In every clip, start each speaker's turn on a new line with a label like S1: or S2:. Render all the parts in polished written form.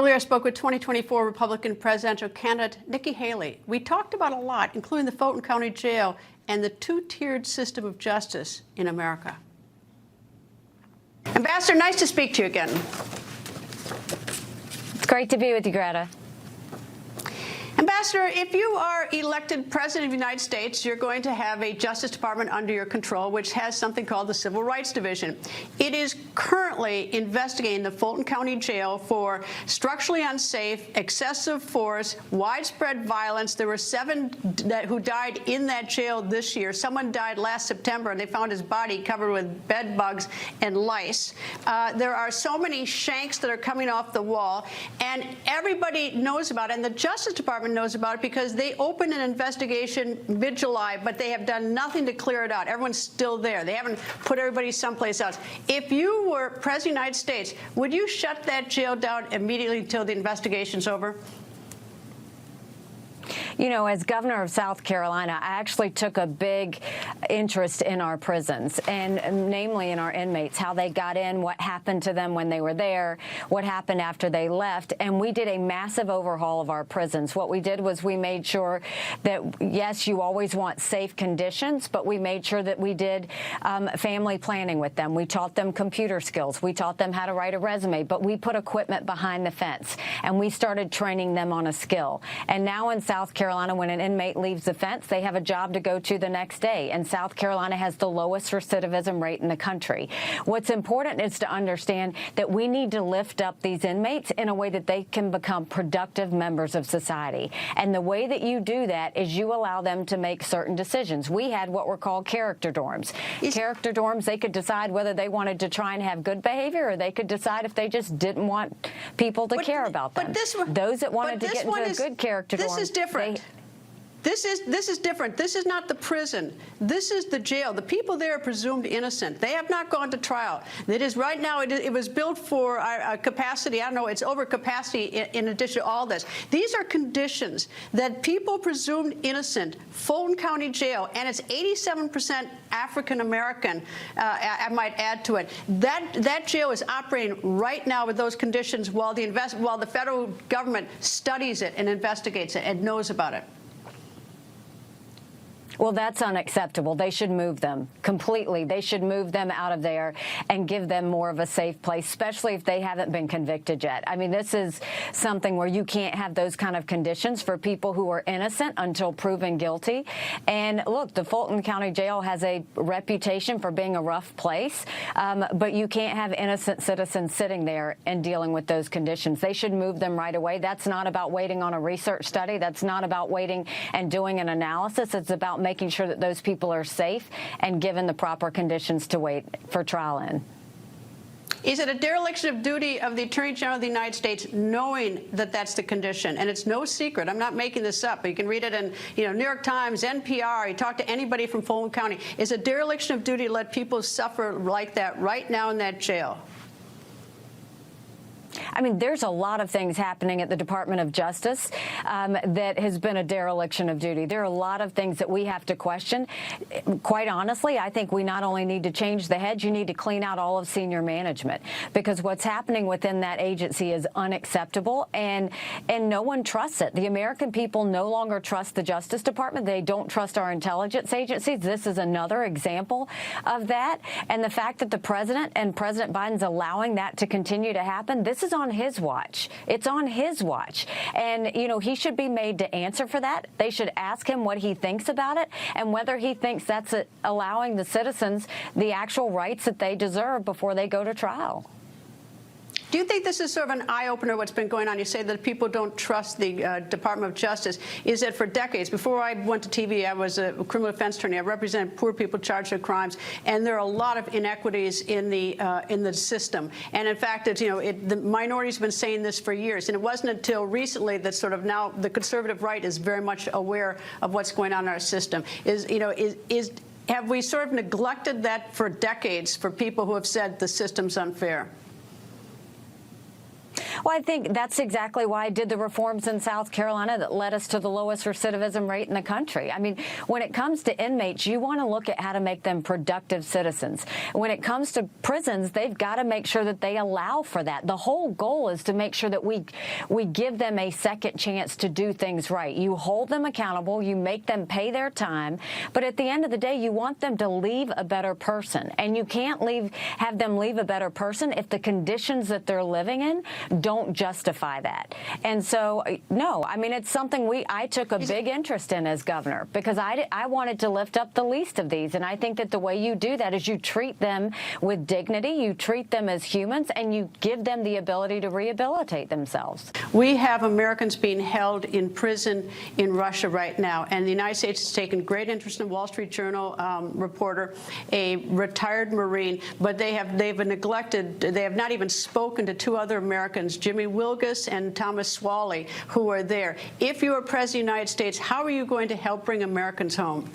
S1: Earlier, I spoke with 2024 Republican presidential candidate Nikki Haley. We talked about a lot, including the Fulton County Jail and the two-tiered system of justice in America. Ambassador, nice to speak to you again.
S2: It's great to be with you, Greta.
S1: Ambassador, if you are elected President of the United States, you're going to have a Justice Department under your control, which has something called the Civil Rights Division. It is currently investigating the Fulton County Jail for structurally unsafe, excessive force, widespread violence. There were 7 who died in that jail this year. Someone died last September, and they found his body covered with bed bugs and lice. There are so many shanks that are coming off the wall, and everybody knows about it, and the Justice Department knows about it because they opened an investigation mid-July, but they have done nothing to clear it out. Everyone's still there. They haven't put everybody someplace else. If you were President of the United States, would you shut that jail down immediately until the investigation's over?
S2: You know, as governor of South Carolina, I actually took a big interest in our prisons, and namely in our inmates, how they got in, what happened to them when they were there, what happened after they left. And we did a massive overhaul of our prisons. What we did was we made sure that, yes, you always want safe conditions, but we made sure that we did family planning with them. We taught them computer skills. We taught them how to write a resume, but we put equipment behind the fence, and we started training them on a skill. And now in South Carolina, when an inmate leaves the fence, they have a job to go to the next day. And South Carolina has the lowest recidivism rate in the country. What's important is to understand that we need to lift up these inmates in a way that they can become productive members of society. And the way that you do that is you allow them to make certain decisions. We had what were called character dorms. Character dorms, they could decide whether they wanted to try and have good behavior, or they could decide if they just didn't want people to care about them. Those that wanted to get into a good character dorm.
S1: This is different. This is different. This is not the prison. This is the jail. The people there are presumed innocent. They have not gone to trial. It is right now. It was built for capacity. I don't know. It's over capacity in addition to all this. These are conditions that people presumed innocent. Fulton County Jail, and it's 87% African American. I might add to it. That jail is operating right now with those conditions while the federal government studies it and investigates it and knows about it.
S2: Well, that's unacceptable. They should move them completely. They should move them out of there and give them more of a safe place, especially if they haven't been convicted yet. I mean, this is something where you can't have those kind of conditions for people who are innocent until proven guilty. And look, the Fulton County Jail has a reputation for being a rough place, but you can't have innocent citizens sitting there and dealing with those conditions. They should move them right away. That's not about waiting on a research study. That's not about waiting and doing an analysis. It's about making sure that those people are safe and given the proper conditions to wait for trial in.
S1: Is it a dereliction of duty of the Attorney General of the United States knowing that that's the condition? And it's no secret. I'm not making this up. But you can read it in New York Times, NPR. You talk to anybody from Fulton County. Is a dereliction of duty to let people suffer like that right now in that jail?
S2: I mean, there's a lot of things happening at the Department of Justice that has been a dereliction of duty. There are a lot of things that we have to question. Quite honestly, I think we not only need to change the heads, you need to clean out all of senior management, because what's happening within that agency is unacceptable, and no one trusts it. The American people no longer trust the Justice Department. They don't trust our intelligence agencies. This is another example of that. And the fact that the president and President Biden's allowing that to continue to happen, this is on his watch. It's on his watch. And, he should be made to answer for that. They should ask him what he thinks about it and whether he thinks that's allowing the citizens the actual rights that they deserve before they go to trial.
S1: Do you think this is sort of an eye-opener, what's been going on? You say that people don't trust the Department of Justice. Is that for decades? Before I went to TV, I was a criminal defense attorney. I represented poor people charged with crimes, and there are a lot of inequities in the system. And in fact, the minorities have been saying this for years, and it wasn't until recently that sort of now the conservative right is very much aware of what's going on in our system. Have we sort of neglected that for decades for people who have said the system's unfair?
S2: Well, I think that's exactly why I did the reforms in South Carolina that led us to the lowest recidivism rate in the country. I mean, when it comes to inmates, you want to look at how to make them productive citizens. When it comes to prisons, they've got to make sure that they allow for that. The whole goal is to make sure that we give them a second chance to do things right. You hold them accountable, you make them pay their time, but at the end of the day, you want them to leave a better person. And you can't have them leave a better person if the conditions that they're living in don't justify that. And so, no, I mean, it's something I took a big interest in as governor, because I wanted to lift up the least of these. And I think that the way you do that is you treat them with dignity, you treat them as humans, and you give them the ability to rehabilitate themselves.
S1: We have Americans being held in prison in Russia right now, and the United States has taken great interest in a Wall Street Journal reporter, a retired Marine, but they have not even spoken to two other Americans, Jimmy Wilgus and Thomas Swally, who are there. If you are President of the United States, how are you going to help bring Americans home?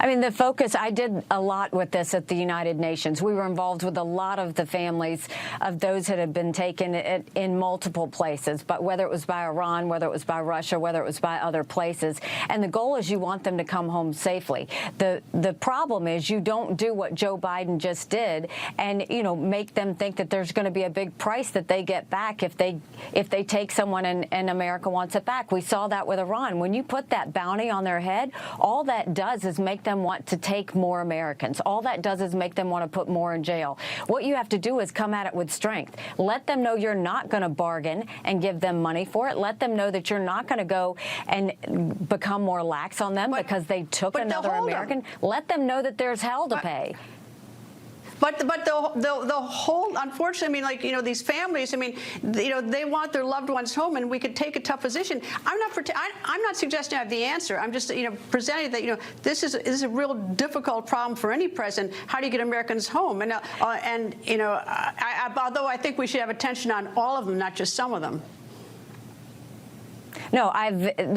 S2: I mean, the focus, I did a lot with this at the United Nations. We were involved with a lot of the families of those that had been taken in multiple places, but whether it was by Iran, whether it was by Russia, whether it was by other places. And the goal is you want them to come home safely. The problem is you don't do what Joe Biden just did and, you know, make them think that there's going to be a big price that they get back if they take someone and America wants it back. We saw that with Iran. When you put that bounty on their head, all that does is make them want to take more Americans. All that does is make them want to put more in jail. What you have to do is come at it with strength. Let them know you're not going to bargain and give them money for it. Let them know that you're not going to go and become more lax on them because they took another American. Let them know that there's hell to pay.
S1: But the whole, unfortunately, I mean, like, you know, these families, I mean, you know, they want their loved ones home, and we could take a tough position. I'm not suggesting I have the answer. I'm just, you know, presenting that, you know, this is a real difficult problem for any president. How do you get Americans home? And you know, although I think we should have attention on all of them, not just some of them.
S2: No,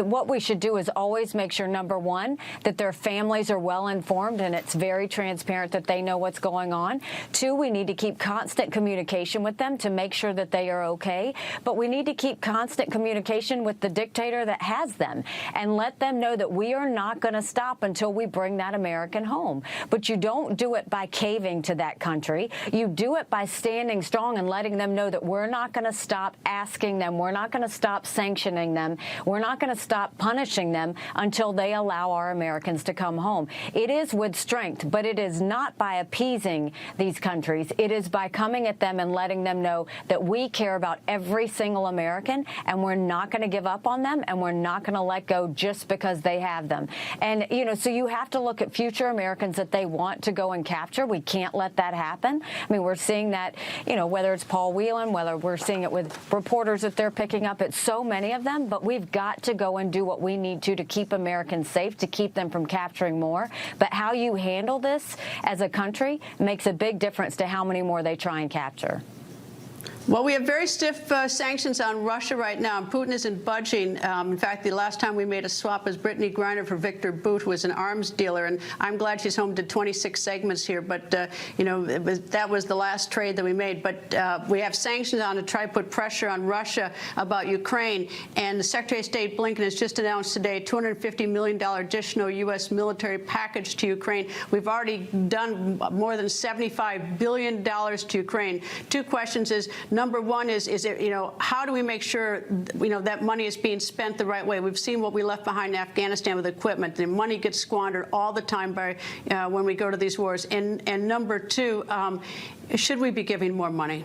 S2: what we should do is always make sure, number one, that their families are well informed and it's very transparent that they know what's going on. Two, we need to keep constant communication with them to make sure that they are okay. But we need to keep constant communication with the dictator that has them and let them know that we are not going to stop until we bring that American home. But you don't do it by caving to that country. You do it by standing strong and letting them know that we're not going to stop asking them. We're not going to stop sanctioning them. We're not going to stop punishing them until they allow our Americans to come home. It is with strength, but it is not by appeasing these countries. It is by coming at them and letting them know that we care about every single American, and we're not going to give up on them, and we're not going to let go just because they have them. And, you know, so you have to look at future Americans that they want to go and capture. We can't let that happen. I mean, we're seeing that, you know, whether it's Paul Whelan, whether we're seeing it with reporters that they're picking up, it's so many of them, but we've got to go and do what we need to keep Americans safe, to keep them from capturing more. But how you handle this as a country makes a big difference to how many more they try and capture.
S1: Well, we have very stiff sanctions on Russia right now, and Putin isn't budging. In fact, the last time we made a swap was Brittany Griner for Victor Bout, who was an arms dealer, and I'm glad she's home to 26 segments here. But, you know, that was the last trade that we made. But we have sanctions on to try to put pressure on Russia about Ukraine, and the Secretary of State Blinken has just announced today $250 million additional U.S. military package to Ukraine. We've already done more than $75 billion to Ukraine. Two questions is, number one is it, you know, how do we make sure, you know, that money is being spent the right way? We've seen what we left behind in Afghanistan with equipment. The money gets squandered all the time by when we go to these wars. And number two, should we be giving more money?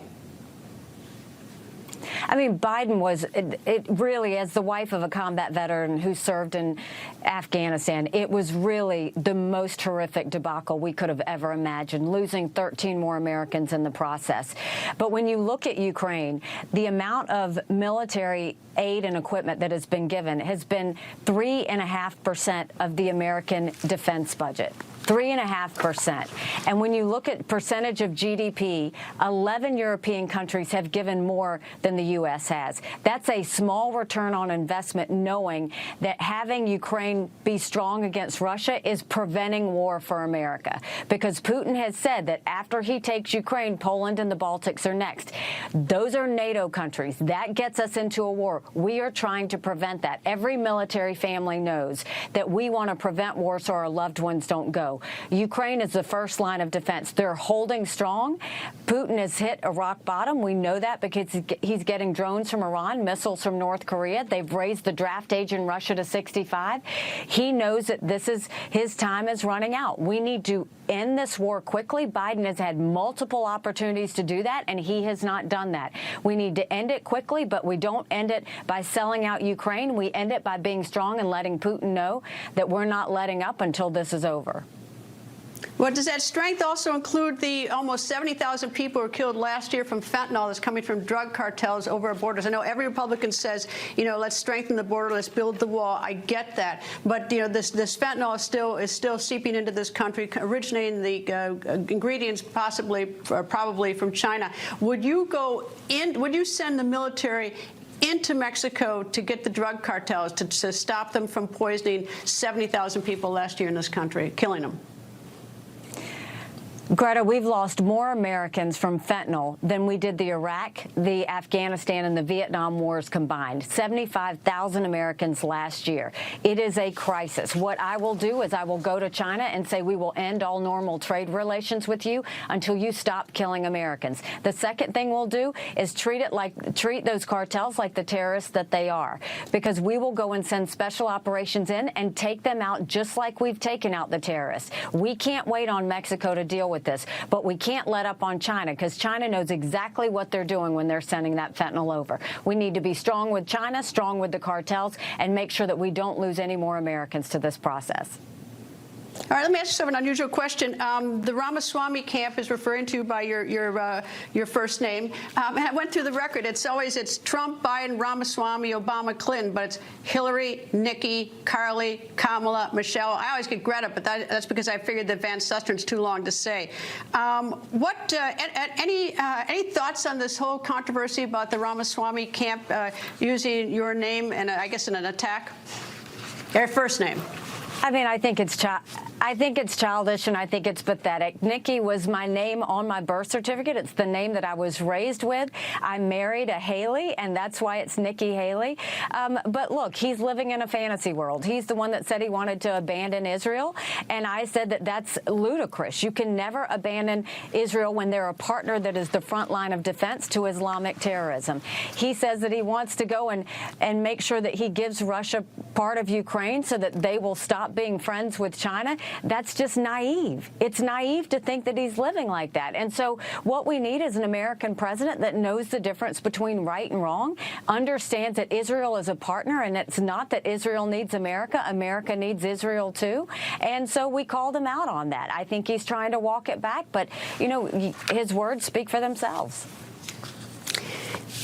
S2: I mean, Biden was it really, as the wife of a combat veteran who served in Afghanistan, it was really the most horrific debacle we could have ever imagined, losing 13 more Americans in the process. But when you look at Ukraine, the amount of military aid and equipment that has been given has been 3.5% of the American defense budget. 3.5%. And when you look at percentage of GDP, 11 European countries have given more than the U.S. has. That's a small return on investment, knowing that having Ukraine be strong against Russia is preventing war for America. Because Putin has said that after he takes Ukraine, Poland and the Baltics are next. Those are NATO countries. That gets us into a war. We are trying to prevent that. Every military family knows that we want to prevent war so our loved ones don't go. Ukraine is the first line of defense. They're holding strong. Putin has hit a rock bottom. We know that because he's getting drones from Iran, missiles from North Korea. They've raised the draft age in Russia to 65. He knows that his time is running out. We need to end this war quickly. Biden has had multiple opportunities to do that, and he has not done that. We need to end it quickly, but we don't end it by selling out Ukraine. We end it by being strong and letting Putin know that we're not letting up until this is over.
S1: Well, does that strength also include the almost 70,000 people who were killed last year from fentanyl that's coming from drug cartels over our borders? I know every Republican says, let's strengthen the border, let's build the wall. I get that. But, this fentanyl is still seeping into this country, originating the ingredients probably from China. Would you send the military into Mexico to get the drug cartels, to stop them from poisoning 70,000 people last year in this country, killing them?
S2: Greta, we've lost more Americans from fentanyl than we did the Iraq, the Afghanistan, and the Vietnam wars combined. 75,000 Americans last year. It is a crisis. What I will do is I will go to China and say we will end all normal trade relations with you until you stop killing Americans. The second thing we'll do is treat those cartels like the terrorists that they are, because we will go and send special operations in and take them out just like we've taken out the terrorists. We can't wait on Mexico to deal with this, but we can't let up on China, because China knows exactly what they're doing when they're sending that fentanyl over. We need to be strong with China, strong with the cartels, and make sure that we don't lose any more Americans to this process.
S1: All right, let me ask you sort of an unusual question. The Ramaswamy camp is referring to you by your first name. And I went through the record. It's Trump, Biden, Ramaswamy, Obama, Clinton, but it's Hillary, Nikki, Carly, Kamala, Michelle. I always get Greta, but that's because I figured that Van Susten's too long to say. Any thoughts on this whole controversy about the Ramaswamy camp using your name and I guess in an attack? Their first name.
S2: I mean, I think it's childish, and I think it's pathetic. Nikki was my name on my birth certificate. It's the name that I was raised with. I married a Haley, and that's why it's Nikki Haley. But look, he's living in a fantasy world. He's the one that said he wanted to abandon Israel, and I said that that's ludicrous. You can never abandon Israel when they're a partner that is the front line of defense to Islamic terrorism. He says that he wants to go and make sure that he gives Russia part of Ukraine so that they will stop being friends with China. That's just naive. It's naive to think that he's living like that. And so what we need is an American president that knows the difference between right and wrong, understands that Israel is a partner, and it's not that Israel needs America. America needs Israel too. And so we called him out on that. I think he's trying to walk it back, but, his words speak for themselves.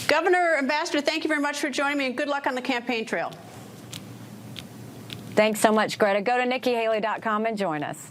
S1: Governor, Ambassador, thank you very much for joining me, and good luck on the campaign trail.
S2: Thanks so much, Greta. Go to NikkiHaley.com and join us.